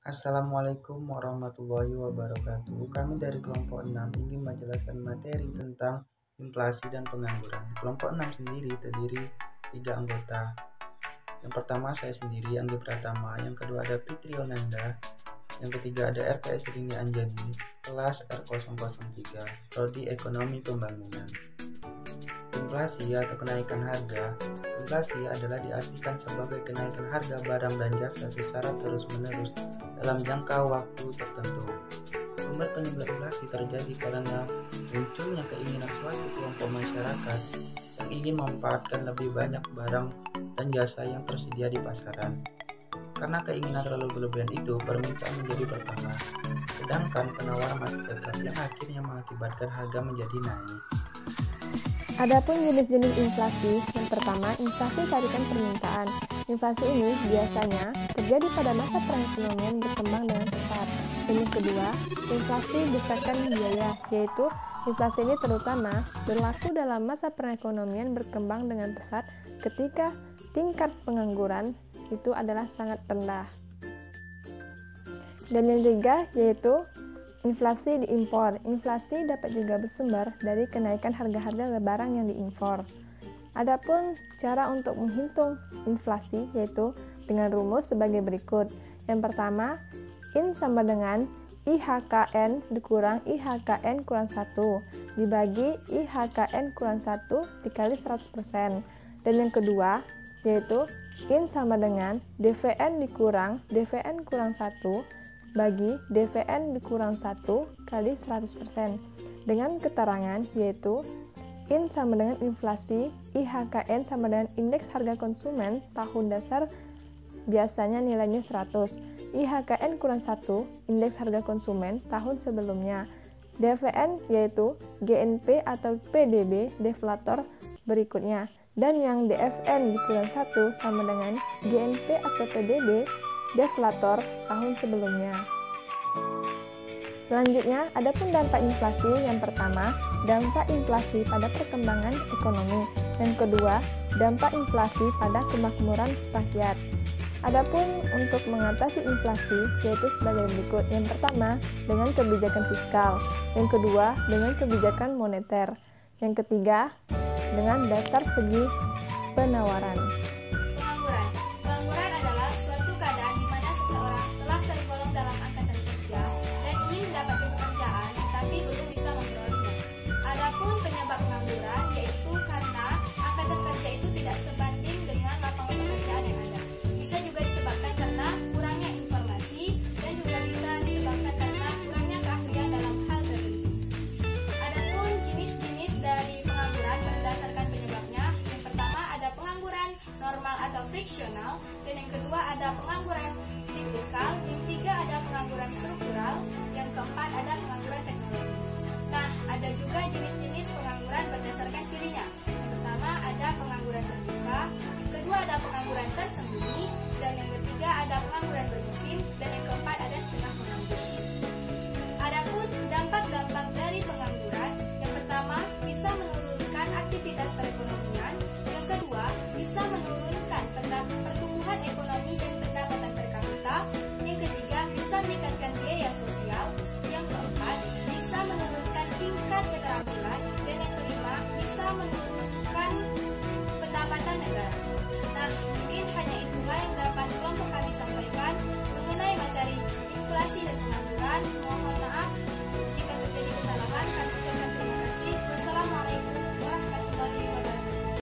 Assalamualaikum warahmatullahi wabarakatuh. Kami dari kelompok 6 ingin menjelaskan materi tentang inflasi dan pengangguran. Kelompok 6 sendiri terdiri 3 anggota. Yang pertama saya sendiri, Anggi Pratama. Yang kedua ada Fitri Onanda. Yang ketiga ada RTS Rini Anjani, kelas R003, Prodi Ekonomi Pembangunan. Inflasi atau kenaikan harga. Inflasi adalah diartikan sebagai kenaikan harga barang dan jasa secara terus-menerus dalam jangka waktu tertentu. Sumber penyebab inflasi terjadi karena munculnya keinginan suatu kelompok masyarakat yang ingin memanfaatkan lebih banyak barang dan jasa yang tersedia di pasaran. Karena keinginan terlalu berlebihan itu, permintaan menjadi bertambah, sedangkan penawaran masih tetap yang akhirnya mengakibatkan harga menjadi naik. Adapun jenis-jenis inflasi, yang pertama, inflasi tarikan permintaan. Inflasi ini biasanya terjadi pada masa perekonomian berkembang dengan pesat. Dan yang kedua, inflasi desakan biaya, yaitu inflasi ini terutama berlaku dalam masa perekonomian berkembang dengan pesat ketika tingkat pengangguran itu adalah sangat rendah. Dan yang ketiga, yaitu inflasi diimpor. Inflasi dapat juga bersumber dari kenaikan harga-harga barang yang diimpor. Adapun cara untuk menghitung inflasi yaitu dengan rumus sebagai berikut. Yang pertama, IN sama dengan IHKN dikurang IHKN kurang 1 dibagi IHKN kurang 1 dikali 100%. Dan yang kedua, yaitu IN sama dengan DVN dikurang DVN kurang 1 bagi DVN dikurang 1 kali 100% dengan keterangan yaitu IN sama dengan inflasi, IHKN sama dengan indeks harga konsumen tahun dasar biasanya nilainya 100, IHKN kurang 1 indeks harga konsumen tahun sebelumnya, DVN yaitu GNP atau PDB deflator berikutnya, dan yang DFN dikurang 1 sama dengan GNP atau PDB deflator tahun sebelumnya. Selanjutnya, adapun dampak inflasi. Yang pertama, dampak inflasi pada perkembangan ekonomi. Yang kedua, dampak inflasi pada kemakmuran rakyat. Adapun untuk mengatasi inflasi yaitu sebagai berikut. Yang pertama, dengan kebijakan fiskal. Yang kedua, dengan kebijakan moneter. Yang ketiga, dengan dasar segi penawaran. Pengangguran adalah suatu keadaan di mana seseorang telah tergolong dalam angkatan kerja dan ingin mendapatkan pekerjaan tetapi belum bisa memperolehnya. Adapun penyebab pengangguran yaitu karena angkatan kerja itu tidak sebanding dengan lapangan pekerjaan yang ada. Bisa juga disebabkan karena kurangnya informasi dan juga bisa disebabkan karena kurangnya keahlian dalam hal tertentu. Adapun jenis-jenis dari pengangguran berdasarkan penyebabnya. Yang pertama ada pengangguran normal atau friksional, dan yang kedua ada pengangguran siklikal, yang ketiga ada pengangguran struktural, yang keempat ada pengangguran teknologi. Nah, ada juga jenis-jenis pengangguran berdasarkan cirinya. Yang pertama ada pengangguran terbuka, yang kedua ada pengangguran tersembunyi, dan yang ketiga ada pengangguran bermusim, dan yang keempat ada setengah pengangguran. Adapun dampak-dampak dari pengangguran, yang pertama bisa menurunkan aktivitas perekonomian, yang kedua bisa menurunkan pertumbuhan ekonomi dan pendapatan per kapita, yang ketiga bisa meningkatkan biaya sosial, yang keempat bisa menurunkan tingkat keterampilan, dan yang kelima bisa menurunkan pendapatan negara. Nah, mungkin hanya itulah yang dapat kelompok kami sampaikan mengenai materi inflasi dan pengangguran. Mohon maaf jika